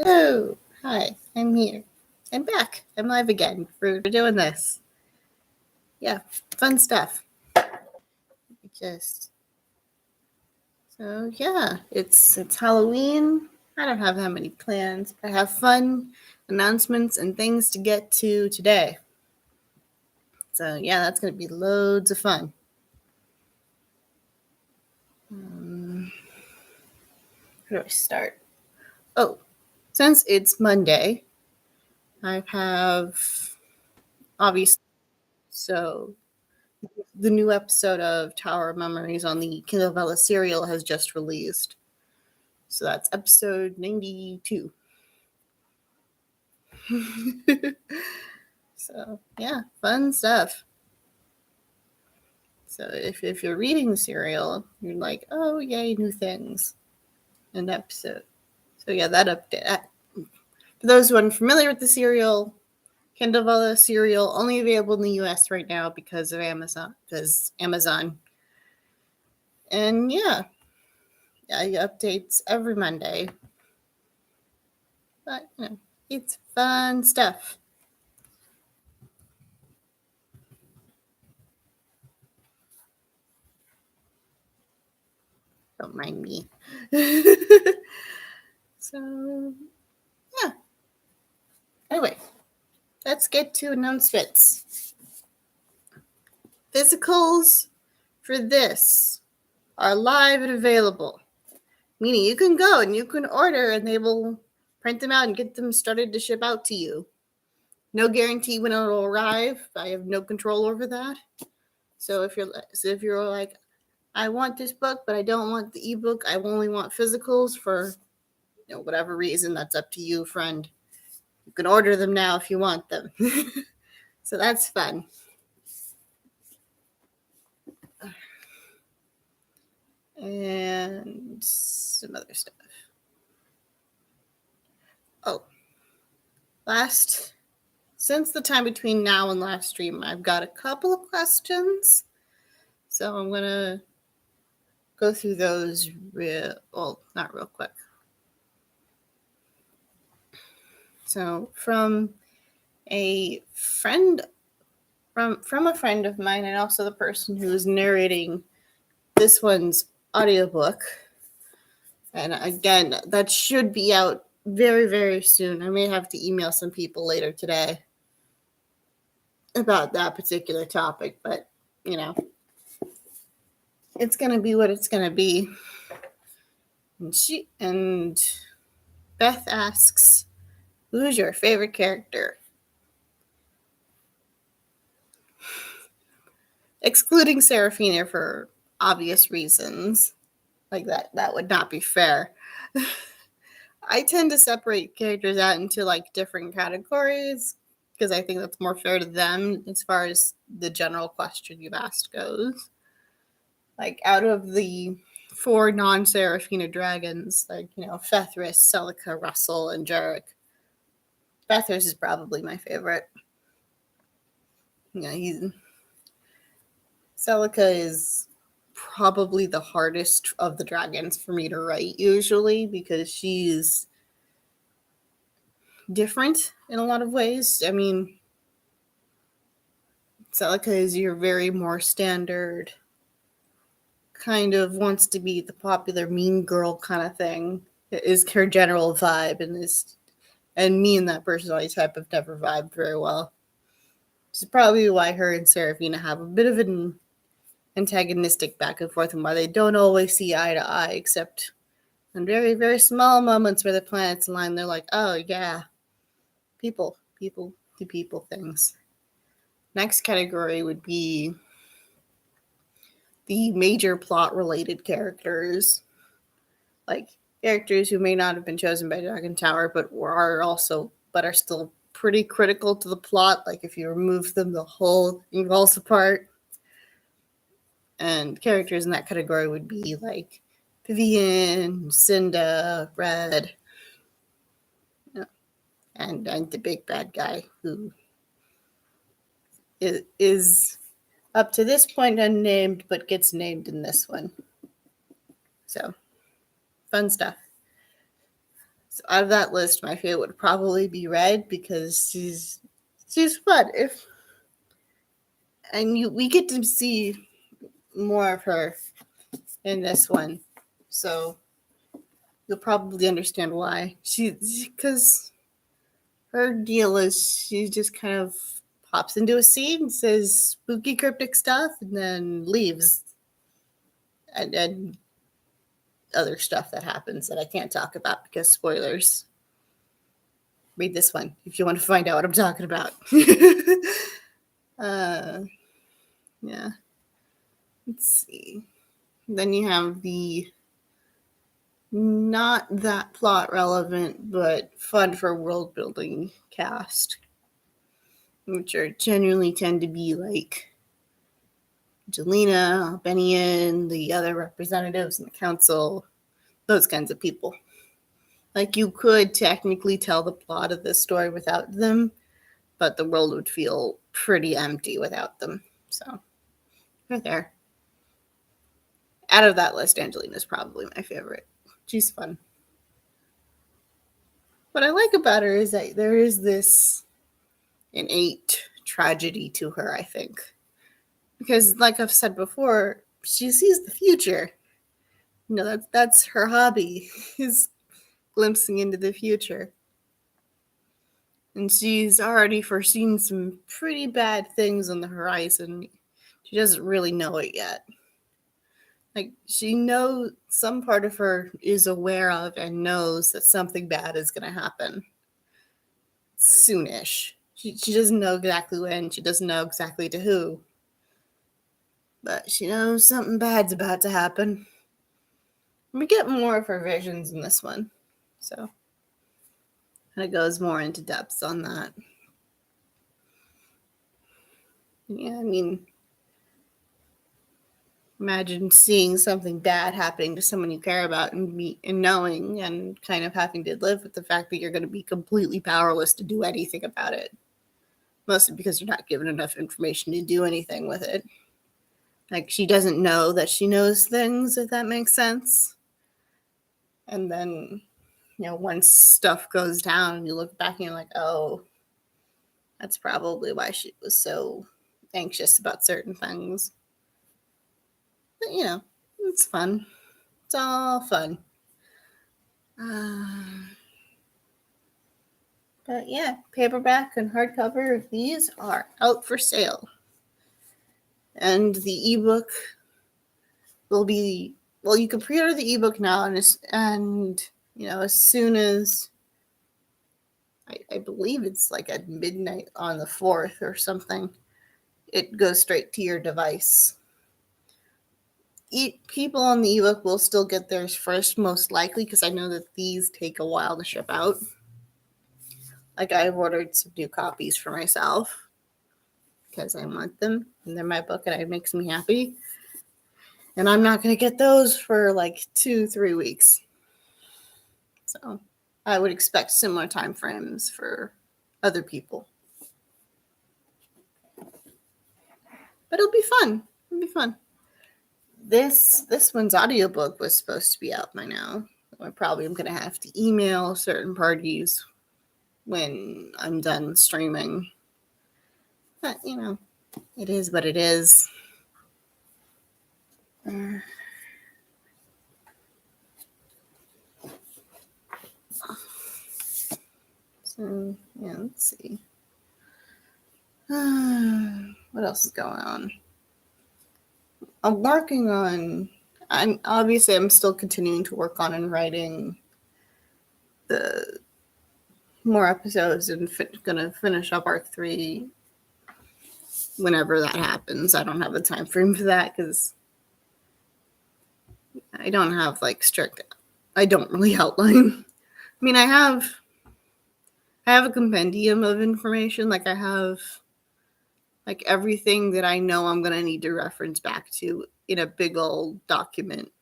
Hello. Hi, I'm here. I'm back. I'm live again. We're doing this. Yeah, fun stuff. It's Halloween. I don't have that many plans, but I have fun announcements and things to get to today. So yeah, that's gonna be loads of fun. Where do I start? Oh, since it's Monday, I have obviously so the new episode of Tower of Memories on the Kindle serial has just released. So that's episode 92. So yeah, fun stuff. So if you're reading the serial, you're like, oh yay, new things. An episode. So yeah, that update. For those who aren't familiar with the serial, Kindle serial only available in the US right now because of Amazon. And yeah, updates every Monday. But it's fun stuff. Don't mind me. So yeah. Anyway, let's get to announcements. Physicals for this are live and available. Meaning you can go and you can order and they will print them out and get them started to ship out to you. No guarantee when it'll arrive. I have no control over that. So if you're like, I want this book, but I don't want the ebook, I only want physicals for whatever reason, that's up to you, friend. You can order them now if you want them. So that's fun. And some other stuff. Oh, since the time between now and last stream, I've got a couple of questions. So I'm going to go through those not real quick. So from a friend from a friend of mine, and also the person who is narrating this one's audiobook. And again, that should be out very, very soon. I may have to email some people later today about that particular topic, but it's going to be what it's going to be. And Beth asks, who's your favorite character? Excluding Serafina for obvious reasons. Like that would not be fair. I tend to separate characters out into like different categories because I think that's more fair to them as far as the general question you've asked goes. Like out of the 4 non-Serafina dragons, like Fethris, Celica, Russell, and Jarek, Fethris is probably my favorite. Celica is probably the hardest of the dragons for me to write usually because she's different in a lot of ways. I mean, Celica is your very more standard kind of wants to be the popular mean girl kind of thing. It is her general vibe, and me and that personality type have never vibed very well. Which is probably why her and Serafina have a bit of an antagonistic back and forth and why they don't always see eye to eye, except in very, very small moments where the planets align. They're like, oh yeah, people do people things. Next category would be the major plot related characters, like characters who may not have been chosen by Dragon Tower, but are still pretty critical to the plot. Like if you remove them, the whole thing falls apart. And characters in that category would be like Vivian, Cinda, Red, and the big bad guy who is up to this point unnamed, but gets named in this one. So, fun stuff. So out of that list, my favorite would probably be Red because she's fun. We get to see more of her in this one, so you'll probably understand why. Because her deal is she just kind of pops into a scene, says spooky cryptic stuff, and then leaves. And other stuff that happens that I can't talk about because spoilers. Read this one if you want to find out what I'm talking about. Yeah. Let's see. Then you have the not that plot relevant but fun for world building cast, which are genuinely tend to be like Jelena, Albanian, the other representatives in the council, those kinds of people. Like, you could technically tell the plot of this story without them, but the world would feel pretty empty without them. So, right there. Out of that list, Angelina's probably my favorite. She's fun. What I like about her is that there is this innate tragedy to her, I think. Because, like I've said before, she sees the future. You know, that's her hobby, is glimpsing into the future. And she's already foreseen some pretty bad things on the horizon. She doesn't really know it yet. Like, she knows, some part of her is aware of and knows that something bad is going to happen soonish. She doesn't know exactly when. She doesn't know exactly to who. But she knows something bad's about to happen. We get more of her visions in this one. So, and it goes more into depth on that. Yeah, I mean, imagine seeing something bad happening to someone you care about and knowing and kind of having to live with the fact that you're going to be completely powerless to do anything about it. Mostly because you're not given enough information to do anything with it. Like, she doesn't know that she knows things, if that makes sense. And then, you know, once stuff goes down and you look back and you're like, oh, that's probably why she was so anxious about certain things. But, you know, it's fun. It's all fun. But yeah, paperback and hardcover of these are out for sale. And the ebook will be, well, you can pre-order the ebook now, and you know, as soon as I believe it's like at midnight on the 4th or something, it goes straight to your device. People on the ebook will still get theirs first, most likely, because I know that these take a while to ship out. Like, I've ordered some new copies for myself because I want them, and they're my book, and it makes me happy. And I'm not going to get those for like 2-3 weeks. So I would expect similar time frames for other people. But it'll be fun. It'll be fun. This one's audiobook was supposed to be out by now. I probably am going to have to email certain parties when I'm done streaming. But, you know, it is what it is. So, yeah, let's see. What else is going on? I'm working on, I'm still continuing to work on and writing the more episodes and gonna finish up arc 3 whenever that happens. I don't have a time frame for that because I don't have like I don't really outline. I mean, I have a compendium of information. Like, I have like everything that I know I'm gonna need to reference back to in a big old document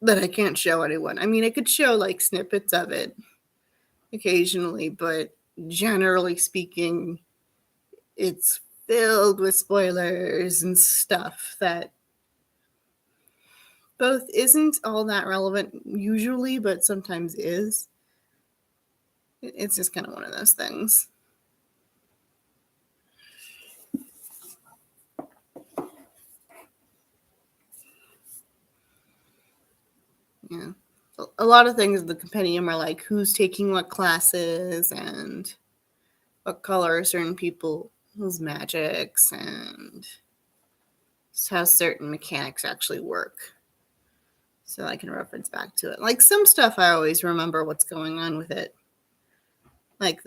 that I can't show anyone. I mean, I could show like snippets of it occasionally, but generally speaking, it's filled with spoilers and stuff that both isn't all that relevant usually, but sometimes is. It's just kind of one of those things. Yeah. A lot of things in the compendium are like who's taking what classes and what color certain people's magics and how certain mechanics actually work. So I can reference back to it. Like some stuff I always remember what's going on with it. Like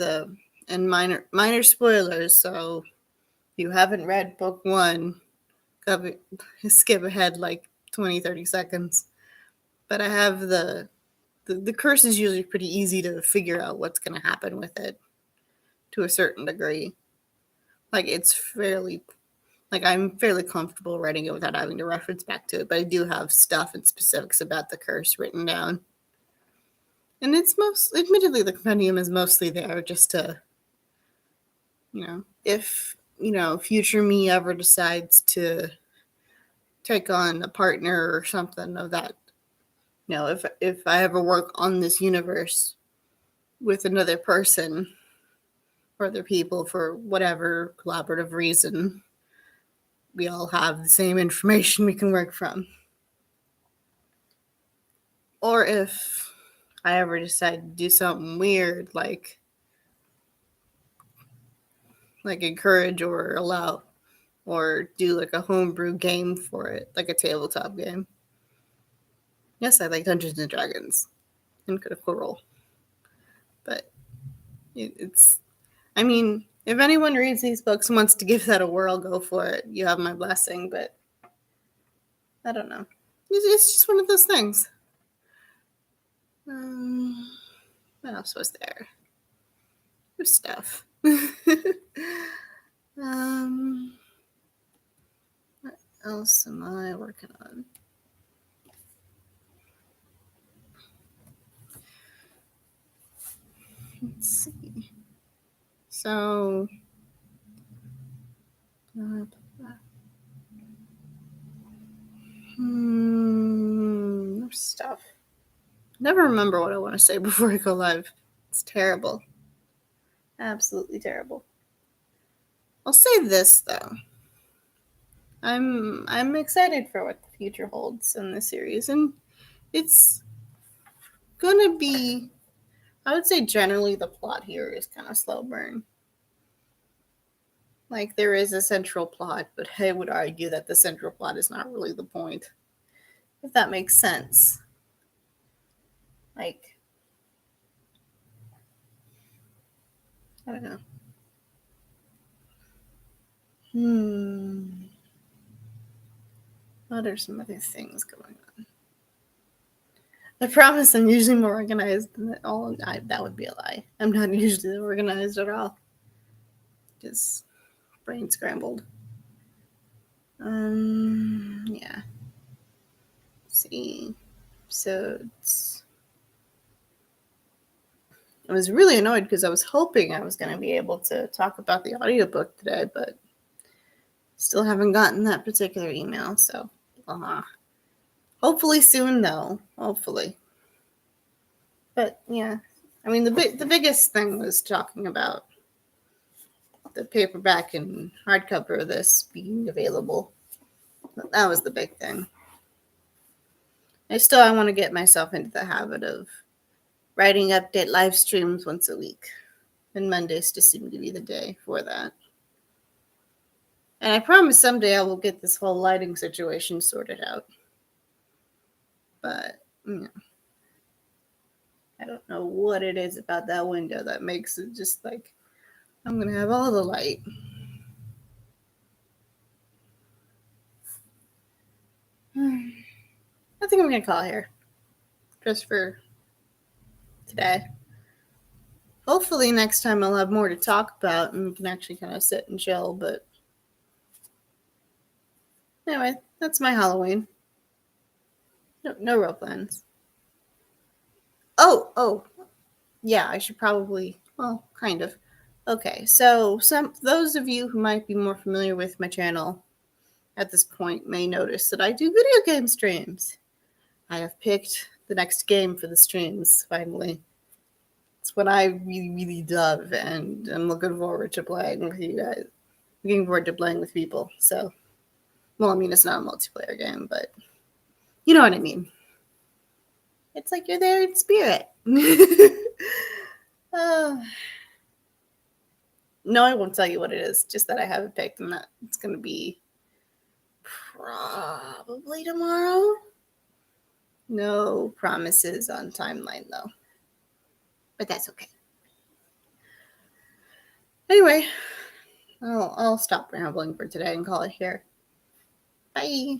and minor spoilers, so if you haven't read book 1, skip ahead like 20-30 seconds. But I have the curse is usually pretty easy to figure out what's going to happen with it to a certain degree. Like it's I'm fairly comfortable writing it without having to reference back to it, but I do have stuff and specifics about the curse written down. And admittedly, the compendium is mostly there just to, if, future me ever decides to take on a partner or something of that, if I ever work on this universe with another person or other people for whatever collaborative reason, we all have the same information we can work from. Or if I ever decide to do something weird, like encourage or allow or do like a homebrew game for it, like a tabletop game. Yes, I like Dungeons and Dragons and Critical Role. But it's, I mean, if anyone reads these books and wants to give that a whirl, go for it. You have my blessing, but I don't know. It's just one of those things. What else was there? There's stuff. What else am I working on? Let's see. So, there's stuff. Never remember what I want to say before I go live. It's terrible. Absolutely terrible. I'll say this though. I'm excited for what the future holds in this series, and it's gonna be, I would say generally the plot here is kind of slow burn. Like there is a central plot, but I would argue that the central plot is not really the point. If that makes sense. Like, I don't know. What are some other things going on? I promise I'm usually more organized than all. That would be a lie. I'm not usually organized at all. Just brain scrambled. Yeah. Let's see. So I was really annoyed because I was hoping I was going to be able to talk about the audiobook today, but still haven't gotten that particular email. So, hopefully soon, though. Hopefully. But yeah, I mean the biggest thing was talking about the paperback and hardcover of this being available. That was the big thing. I want to get myself into the habit of writing update live streams once a week, and Mondays just seem to be the day for that. And I promise someday I will get this whole lighting situation sorted out. But I don't know what it is about that window that makes it just like I'm gonna have all the light. I think I'm gonna call here just for today. Hopefully next time I'll have more to talk about and we can actually kind of sit and chill. But anyway, that's my Halloween. No real plans. Oh, yeah, I should probably, well, kind of. Okay, so those of you who might be more familiar with my channel at this point may notice that I do video game streams. I have picked the next game for the streams, finally. It's what I really, really love, and I'm looking forward to playing with you guys. Looking forward to playing with people. So, well, I mean, it's not a multiplayer game, but you know what I mean. It's like you're there in spirit. No, I won't tell you what it is. Just that I haven't picked, and that it's going to be probably tomorrow. No promises on timeline, though. But that's okay. Anyway, I'll stop rambling for today and call it here. Bye.